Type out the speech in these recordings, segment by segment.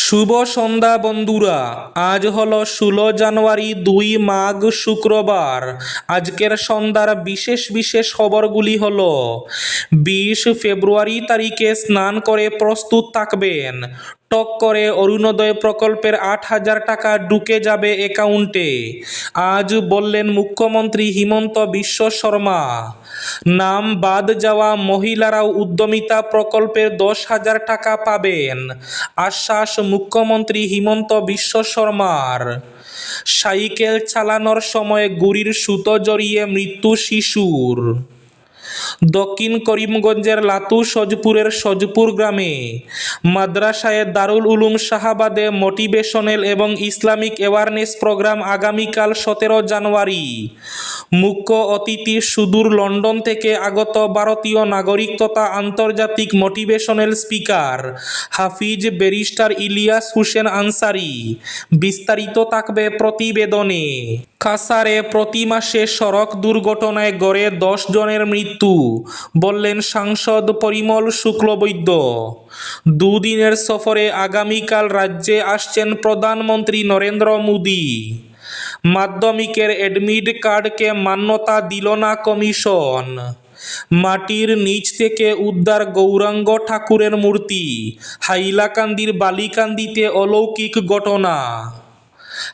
শুভ সন্ধ্যা বন্ধুরা। আজ হলো 16 জানুয়ারি, 2 মাঘ, শুক্রবার। আজকের সন্ধ্যার বিশেষ বিশেষ খবরগুলি হলো: 20 ফেব্রুয়ারি তারিখে স্নান করে প্রস্তুত থাকবেন। টক করে অরুণোদয় প্রকল্পের 8,000 টাকা ঢুকে যাবে অ্যাকাউন্টে, আজ বললেন মুখ্যমন্ত্রী হিমন্ত বিশ্ব শর্মা। নাম বাদ যাওয়া মহিলারাও উদ্যমিতা প্রকল্পের 10,000 টাকা পাবেন, আশ্বাস মুখ্যমন্ত্রী হিমন্ত বিশ্ব শর্মার। সাইকেল চালানোর সময় গুড়ির সুতো জড়িয়ে মৃত্যু শিশুর। দক্ষিণ করিমগঞ্জের লাতু সজপুরের সজপুর গ্রামে মাদ্রাসায়ে দারুল উলুম শাহাবাদে মোটিভেশনাল এবং ইসলামিক অ্যাওয়ারনেস প্রোগ্রাম আগামীকাল 17 জানুয়ারি। মুখ্য অতিথি সুদূর লন্ডন থেকে আগত ভারতীয় নাগরিক তথা আন্তর্জাতিক মোটিভেশনাল স্পিকার হাফিজ ব্যারিস্টার ইলিয়াস হোসেন আনসারি। বিস্তারিত থাকবে প্রতিবেদনে। কাছাড়ে প্রতি মাসে সড়ক দুর্ঘটনায় গড়ে 10 জনের মৃত্যু, বললেন সাংসদ পরিমল শুক্লবৈদ্য। দুদিনের সফরে আগামীকাল রাজ্যে আসছেন প্রধানমন্ত্রী নরেন্দ্র মোদী। মাধ্যমিকের অ্যাডমিট কার্ডকে মান্যতা দিল না কমিশন। মাটির নিচ থেকে উদ্ধার গৌরাঙ্গ ঠাকুরের মূর্তি, হাইলাকান্দির বালিকান্দিতে অলৌকিক ঘটনা।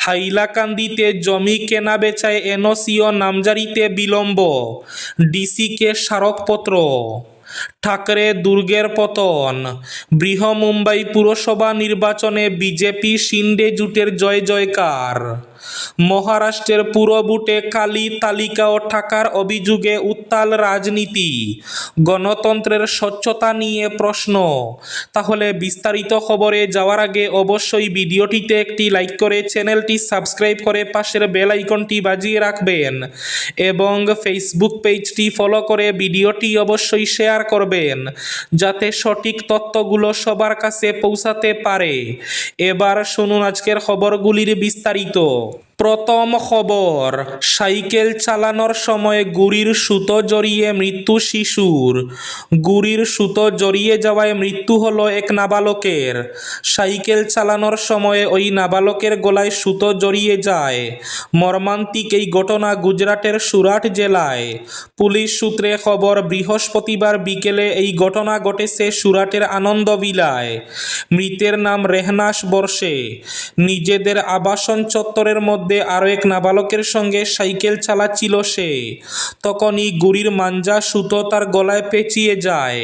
হাইলাকান্দিতে জমি কেনাবেচায় এনওসি ও নামজারিতে বিলম্ব, ডিসিকে স্মারকপত্র। ঠাকরে দুর্গের পতন, বৃহন্মুম্বাই পুরসভা নির্বাচনে বিজেপি শিন্ডে জোটের জয় জয়কার। মহারাষ্ট্রের পুরভোটে কালি তালিকা ও টাকার অভিযোগে উত্তাল রাজনীতি, গণতন্ত্রের স্বচ্ছতা নিয়ে প্রশ্ন। তাহলে বিস্তারিত খবরে যাওয়ার আগে অবশ্যই ভিডিওটিতে একটি লাইক করে চ্যানেলটি সাবস্ক্রাইব করে পাশের বেল আইকনটি বাজিয়ে রাখবেন এবং ফেসবুক পেজটি ফলো করে ভিডিওটি অবশ্যই শেয়ার করবেন, যাতে সঠিক তথ্যগুলো সবার কাছে পৌঁছাতে পারে। এবার শুনুন আজকের খবরগুলির বিস্তারিত। প্রথম খবর, সাইকেল চালানোর সময় গুড়ির সুতো জড়িয়ে মৃত্যু শিশুর। গুড়ির সুতো জড়িয়ে যাওয়ায় মৃত্যু হলো এক নাবালকের। সাইকেল চালানোর সময় ওই নাবালকের গলায় সুতো জড়িয়ে যায়। মর্মান্তিক এই ঘটনা গুজরাটের সুরাট জেলায়। পুলিশ সূত্রে খবর, বৃহস্পতিবার বিকেলে এই ঘটনা ঘটেছে সুরাটের আনন্দবিলায়। মৃতের নাম রেহনাস বর্ষে। নিজেদের আবাসন চত্বরের মধ্যে আরও এক নাবালকের সঙ্গে সাইকেল চালাচ্ছিল সে। তখনই গুড়ির মাঞ্জা সুতো তার গলায় পেঁচিয়ে যায়।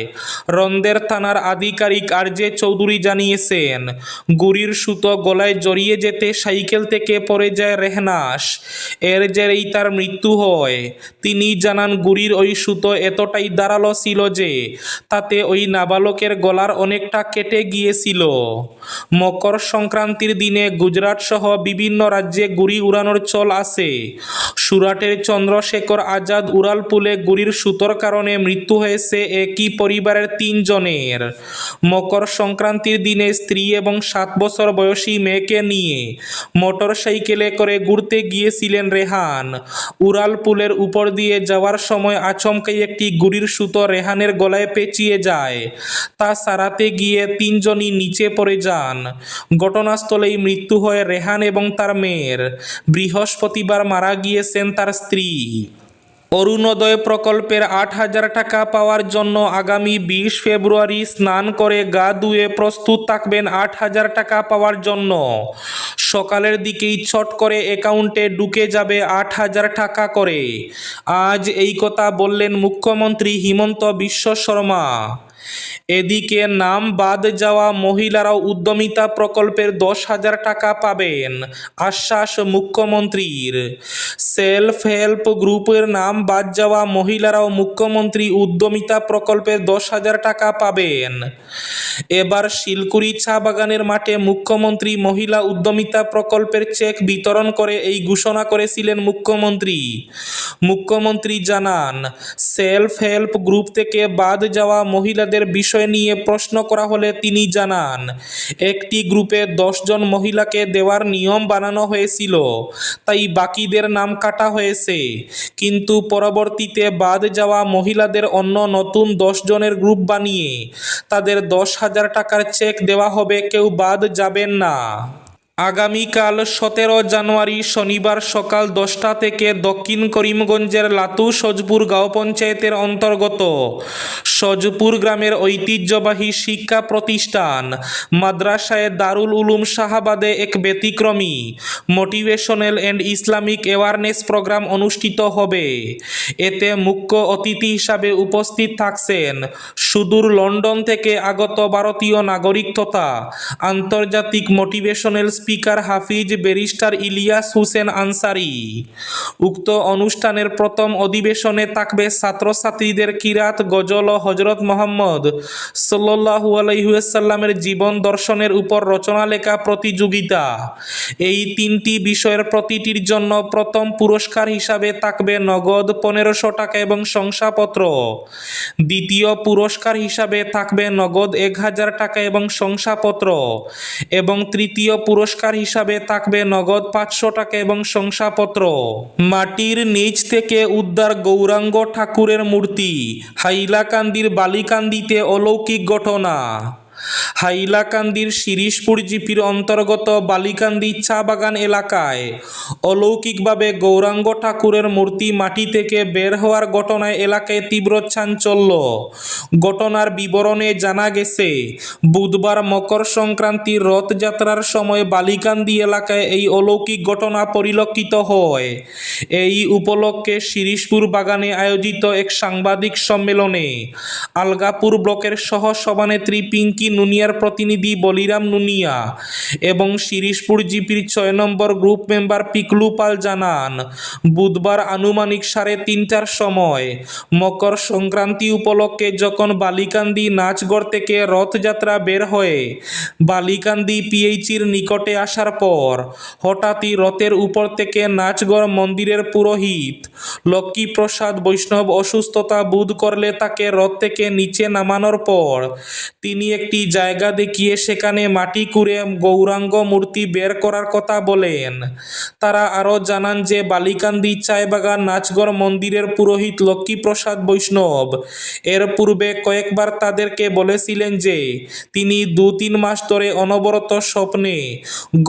রন্দের থানার আধিকারিক আরজে চৌধুরী জানিয়েছেন, গুড়ির সুতো গলায় জড়িয়ে যেতে সাইকেল থেকে পড়ে যায় রেহনাস। এর জেরেই তার মৃত্যু হয়। তিনি জানান, গুড়ির ওই সুতো এতটাই ধারালো ছিল যে তাতে ওই নাবালকের গলার অনেকটা কেটে গিয়েছিল। মকর সংক্রান্তির দিনে গুজরাট সহ বিভিন্ন রাজ্যে গুড়ি উড়ানোর চল আছে। সুরাটের চন্দ্রশেখর আজাদ উড়ালপুলে গুড়ির সুতোর কারণে মৃত্যু হয়েছে একই পরিবারের 3 জনের। মকর সংক্রান্তির দিনে স্ত্রী এবং 7 বছর বয়সী মেয়েকে নিয়ে মোটর সাইকেলে করে ঘুরতে গিয়েছিলেন রেহান। উড়ালপুলের উপর দিয়ে যাওয়ার সময় আচমকাই একটি গুড়ির সুতো রেহানের গলায় পেঁচিয়ে যায়। তা সারাতে গিয়ে 3 জনই নিচে পড়ে যান। ঘটনাস্থলেই মৃত্যু হয় রেহান এবং তার মেয়ের। বৃহস্পতিবার মারা গিয়েছেন তার স্ত্রী। অরুণোদয় প্রকল্পের 8,000 টাকা পাওয়ার জন্য আগামী 20 ফেব্রুয়ারি স্নান করে গা ধুয়ে প্রস্তুত থাকবেন 8,000 টাকা পাওয়ার জন্য। সকালের দিকেই ছট করে অ্যাকাউন্টে ঢুকে যাবে 8,000 টাকা করে। আজ এই কথা বললেন মুখ্যমন্ত্রী হিমন্ত বিশ্ব শর্মা। এদিকে নাম বাদ যাওয়া মহিলারাও উদ্যমিতা প্রকল্পের 10,000 টাকা পাবেন, আশ্বাস মুখ্যমন্ত্রীর। সেলফ হেল্প গ্রুপের নাম বাদ যাওয়া মহিলারাও মুখ্যমন্ত্রী উদ্যমিতা প্রকল্পের 10,000 টাকা পাবেন। এবার শিলকুড়ি চা বাগানের মাঠে মুখ্যমন্ত্রী মহিলা উদ্যমিতা প্রকল্পের চেক বিতরণ করে এই ঘোষণা করেছিলেন মুখ্যমন্ত্রী। মুখ্যমন্ত্রী জানান, সেলফ হেল্প গ্রুপ থেকে বাদ যাওয়া মহিলাদের মহিলাদের বিষয় নিয়ে প্রশ্ন করা হলে তিনি জানান, একটি গ্রুপে 10 জন মহিলাকে দেওয়ার নিয়ম বানানো হয়েছিল, তাই বাকিদের নাম কাটা হয়েছে, কিন্তু পরবর্তীতে বাদ যাওয়া মহিলাদের অন্য নতুন 10 জনের গ্রুপ বানিয়ে তাদের 10,000 টাকার চেক দেওয়া হবে, কেউ বাদ যাবেন না। আগামীকাল 17 জানুয়ারি শনিবার সকাল 10টা থেকে দক্ষিণ করিমগঞ্জের লাতু সজপুর গাঁও পঞ্চায়েতের অন্তর্গত সজপুর গ্রামের ঐতিহ্যবাহী শিক্ষা প্রতিষ্ঠান মাদ্রাসায়ে দারুল উলুম শাহাবাদে এক ব্যতিক্রমী motivational and Islamic awareness programme অনুষ্ঠিত হবে। এতে মুখ্য অতিথি হিসাবে উপস্থিত থাকছেন সুদূর লন্ডন থেকে আগত ভারতীয় নাগরিক তথা আন্তর্জাতিক মোটিভেশনাল স্পিকার হাফিজ ব্যারিস্টার ইলিয়াস হোসেন আনসারি। উক্ত অনুষ্ঠানের প্রথম অধিবেশনে থাকবে ছাত্রছাত্রীদের কিরাত, গজল ও হজরত মোহাম্মদ সাল্লাল্লাহু আলাইহি ওয়াসাল্লামের জীবন দর্শনের উপর রচনা লেখা প্রতিযোগিতা। এই 3টি বিষয়ের প্রতিটির জন্য প্রথম পুরস্কার হিসাবে থাকবে নগদ 1500 টাকা এবং শংসাপত্র, দ্বিতীয় পুরস্কার হিসাবে থাকবে নগদ 1000 টাকা এবং শংসাপত্র এবং তৃতীয় পুরস্কার হিসাবে থাকবে নগদ 500 টাকা এবং শংসাপত্র। মাটির নিচ থেকে উদ্ধার গৌরাঙ্গ ঠাকুরের মূর্তি, হাইলাকান্দির বালিকান্দিতে অলৌকিক ঘটনা। হাইলাকান্দির শিরিশপুর জিপির অন্তর্গত বালিকান্দি চা বাগান এলাকায় অলৌকিকভাবে গৌরাঙ্গ ঠাকুরের মূর্তি মাটি থেকে বের হওয়ার ঘটনায় এলাকায় তীব্র চাঞ্চল্য। ঘটনার বিবরণে জানা গেছে, বুধবার মকর সংক্রান্তির রথযাত্রার সময় বালিকান্দি এলাকায় এই অলৌকিক ঘটনা পরিলক্ষিত হয়। এই উপলক্ষে শিরিশপুর বাগানে আয়োজিত এক সাংবাদিক সম্মেলনে আলগাপুর ব্লকের সহ সভানেত্রী পিঙ্কি নুনিয়ার প্রতিনিধি বলিরাম নুনিয়া এবং শিরিশপুর জিপির 6 নম্বর গ্রুপ মেম্বার পিকলু পাল জানান, বুধবার আনুমানিক 3:30টার সময় মকর সংক্রান্তি উপলক্ষে যখন বালিকান্দি নাচগড় থেকে রথযাত্রা বের হয়ে বালিকান্দি পিএইচির নিকটে আসার পর হঠাৎই রথের উপর থেকে নাচগড় মন্দিরের পুরোহিত লক্ষ্মীপ্রসাদ বৈষ্ণব অসুস্থতা বোধ করলে তাকে রথ থেকে নিচে নামানোর পর তিনি একটি জায়গা দেখিয়ে সেখানে মাটি কুড়ে গৌরাঙ্গ মূর্তি বের করার কথা বলেন। তারা আরও জানান যে বালিকান্দি চায়বাগান নাচগড় মন্দিরের পুরোহিত লক্ষ্মীপ্রসাদ বৈষ্ণব এর পূর্বে কয়েকবার তাদেরকে বলেছিলেন যে তিনি 2-3 মাস ধরে অনবরত স্বপ্নে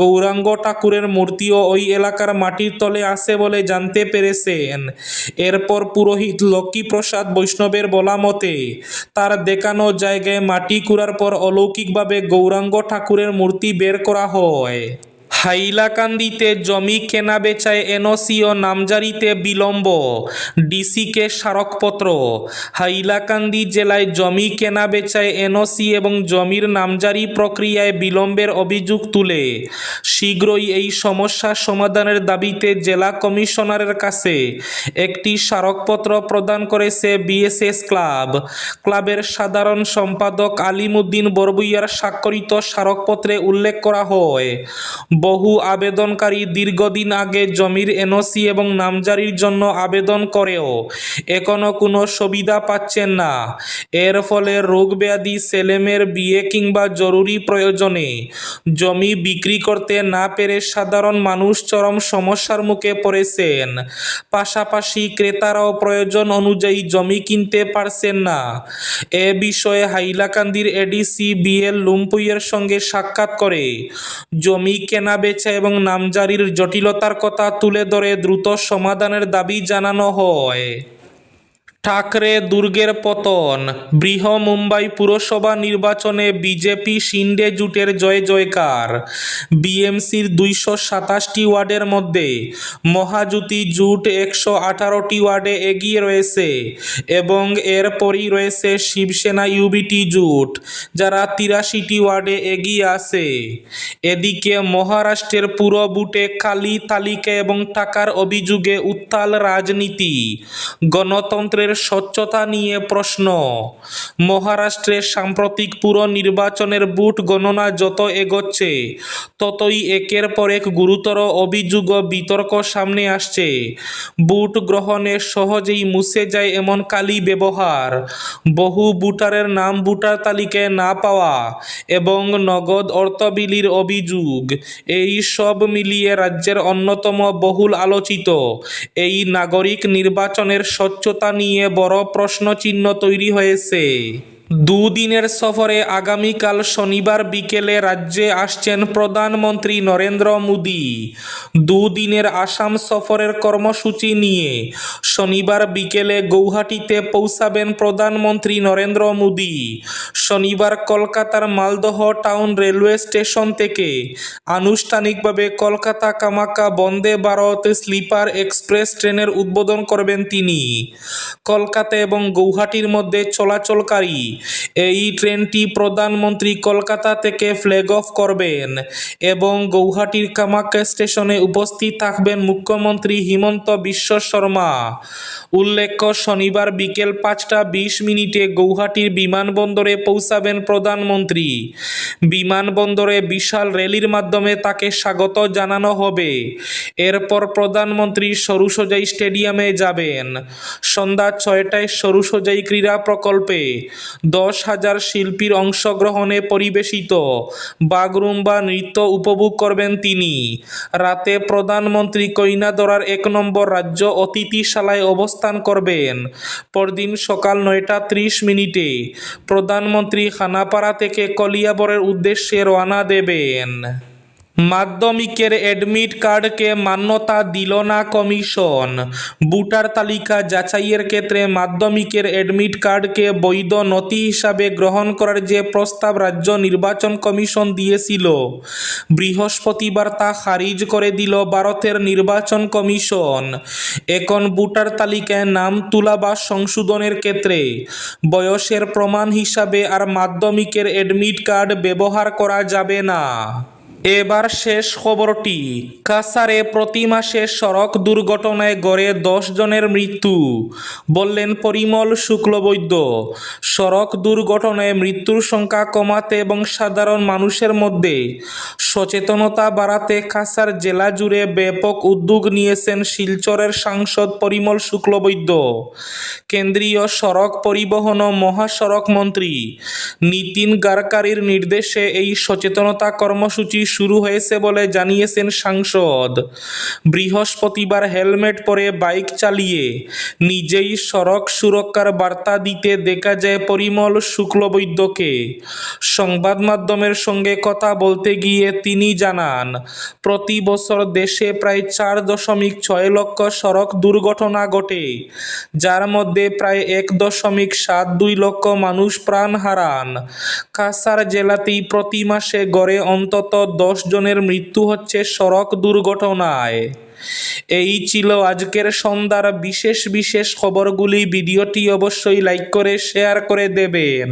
গৌরাঙ্গ ঠাকুরের মূর্তিও ওই এলাকার মাটির তলে আছে বলে জানতে পেরেছেন। এরপর পুরোহিত লক্ষ্মীপ্রসাদ বৈষ্ণবের বলা মতে তার দেখানো জায়গায় মাটি কুড়ার পর অলৌকিকভাবে গৌরাঙ্গ ঠাকুরের মূর্তি বের করা হয়। হাইলাকান্দিতে জমি কেনা বেচায় এনওসি ও নামজারিতে বিলম্ব, ডিসিকে স্মারকপত্র। হাইলাকান্দি জেলায় জমি কেনা বেচায় এনওসি এবং জমির নামজারি প্রক্রিয়ায় বিলম্বের অভিযোগ তুলে শীঘ্রই এই সমস্যা সমাধানের দাবিতে জেলা কমিশনারের কাছে একটি স্মারকপত্র প্রদান করেছে বিএসএস ক্লাব। ক্লাবের সাধারণ সম্পাদক আলিমুদ্দিন বরবুইয়ার স্বাক্ষরিত স্মারকপত্রে উল্লেখ করা হয়, বহু আবেদনকারী দীর্ঘদিন আগে জমির এনওসি এবং নামজারির জন্য আবেদন করেও এখনো কোনো সুবিধা পাচ্ছেন না। এর ফলে রোগ ব্যাধি, ছেলেমেয়ের বিয়ে কিংবা জরুরি প্রয়োজনে জমি বিক্রি করতে না পেরে সাধারণ মানুষ চরম সমস্যার মুখে পড়েছেন। পাশাপাশি ক্রেতারাও প্রয়োজন অনুযায়ী জমি কিনতে পারছেন না। এ বিষয়ে হাইলাকান্দির এডিসি বিএল লুম্পুইয়ের সঙ্গে সাক্ষাৎ করে জমি কেনা বেচা এবং নামজারির জটিলতার কথা তুলে ধরে দ্রুত সমাধানের দাবি জানানো হয়। ঠাকরে দুর্গের পতন, বৃহন্মুম্বাই পুরসভা নির্বাচনে বিজেপি শিন্ডে জোটের জয় জয়কার। বিএমসির 227টি ওয়ার্ডের মধ্যে মহাজুতি জোট 118টি ওয়ার্ডে এগিয়ে রয়েছে এবং এরপরই রয়েছে শিবসেনা ইউবিটি জোট, যারা 83টি ওয়ার্ডে এগিয়ে আছে। এদিকে মহারাষ্ট্রের পুরো বুটে কালি তালিকা এবং টাকার অভিযোগে উত্তাল রাজনীতি। গণতন্ত্রের স্বচ্ছতা নিয়ে প্রশ্ন। মহারাষ্ট্রের সাম্প্রতিক পুর নির্বাচনের বুথ গণনা যত এগোচ্ছে ততই একের পর এক গুরুতর অভিযোগ ও বিতর্ক সামনে আসছে। বুথ গ্রহণে সহজেই মুছে যায় এমন কালি ব্যবহার, বহু ভোটারের নাম ভোটার তালিকায় না পাওয়া এবং নগদ অর্থ বিলির অভিযোগ, এই সব মিলিয়ে রাজ্যের অন্যতম বহুল আলোচিত এই নাগরিক নির্বাচনের স্বচ্ছতা নিয়ে বড় প্রশ্নচিহ্ন তৈরি হয়েছে। দুদিনের সফরে আগামীকাল শনিবার বিকেলে রাজ্যে আসছেন প্রধানমন্ত্রী নরেন্দ্র মোদী। দুদিনের আসাম সফরের কর্মসূচি নিয়ে শনিবার বিকেলে গৌহাটিতে পৌঁছাবেন প্রধানমন্ত্রী নরেন্দ্র মোদী। শনিবার কলকাতার মালদহ টাউন রেলওয়ে স্টেশন থেকে আনুষ্ঠানিকভাবে কলকাতা কামাখ্যা বন্দে ভারত স্লিপার এক্সপ্রেস ট্রেনের উদ্বোধন করবেন তিনি। কলকাতা এবং গৌহাটির মধ্যে চলাচলকারী এই ট্রেনটি প্রধানমন্ত্রী কলকাতা থেকে ফ্ল্যাগ অফ করবেন এবং গৌহাটির কামাখ্যা স্টেশনে উপস্থিত থাকবেন মুখ্যমন্ত্রী হিমন্ত বিশ্ব শর্মা। উল্লেখ্য, শনিবার বিকেল 5টা 20 মিনিটে গৌহাটির বিমানবন্দরে পৌঁছাবেন প্রধানমন্ত্রী। বিমানবন্দরে বিশাল র্যালির মাধ্যমে তাকে স্বাগত জানানো হবে। এরপর প্রধানমন্ত্রী সরুসজাই স্টেডিয়ামে যাবেন। সন্ধ্যা 6টায় সরুসজাই ক্রীড়া প্রকল্পে 10,000 শিল্পীর অংশগ্রহণে পরিবেশিত বাগরুম্বা নৃত্য উপভোগ করবেন তিনি। রাতে প্রধানমন্ত্রী কইনাদরার 1 নম্বর রাজ্য অতিথিশালায় অবস্থান করবেন। পরদিন সকাল 9টা 30 মিনিটে প্রধানমন্ত্রী খানাপাড়া থেকে কলিয়াবরের উদ্দেশ্যে রওনা দেবেন। মাধ্যমিকের অ্যাডমিট কার্ডকে মান্যতা দিল না কমিশন। ভোটার তালিকা যাচাইয়ের ক্ষেত্রে মাধ্যমিকের অ্যাডমিট কার্ডকে বৈধ নথি হিসাবে গ্রহণ করার যে প্রস্তাব রাজ্য নির্বাচন কমিশন দিয়েছিল, বৃহস্পতিবার তা খারিজ করে দিল ভারতের নির্বাচন কমিশন। এখন ভোটার তালিকায় নাম তোলা বা সংশোধনের ক্ষেত্রে বয়সের প্রমাণ হিসাবে আর মাধ্যমিকের অ্যাডমিট কার্ড ব্যবহার করা যাবে না। এবার শেষ খবরটি। কাছাড়ে প্রতি মাসে সড়ক দুর্ঘটনায় গড়ে 10 জনের মৃত্যু, বললেন পরিমল শুক্লবৈদ্য। সড়ক দুর্ঘটনায় মৃত্যুর সংখ্যা কমাতে এবং সাধারণ মানুষের মধ্যে সচেতনতা বাড়াতে কাছাড় জেলা জুড়ে ব্যাপক উদ্যোগ নিয়েছেন শিলচরের সাংসদ পরিমল শুক্লবৈদ্য। কেন্দ্রীয় সড়ক পরিবহন ও মহাসড়ক মন্ত্রী নীতিন গাডকারির নির্দেশে এই সচেতনতা কর্মসূচি শুরু হয়েছে বলে জানিয়েছেন সাংসদ। বৃহস্পতিবার হেলমেট পরে বাইক চালিয়ে নিজেই সড়ক সুরক্ষার বার্তা দিতে দেখা যায় পরিমল শুক্লবৈদ্যকে। সংবাদ মাধ্যমের সঙ্গে কথা বলতে গিয়ে তিনি জানান, প্রতি বছর দেশে প্রায় 4.6 লক্ষ সড়ক দুর্ঘটনা ঘটে, যার মধ্যে প্রায় 1.72 লক্ষ মানুষ প্রাণ হারান। কাছাড় জেলাতেই প্রতি মাসে গড়ে অন্তত 10 জনের মৃত্যু হচ্ছে সড়ক দুর্ঘটনায়। এই ছিল আজকের সন্ধ্যার বিশেষ খবরগুলি। ভিডিওটি অবশ্যই লাইক করে শেয়ার করে দেবেন।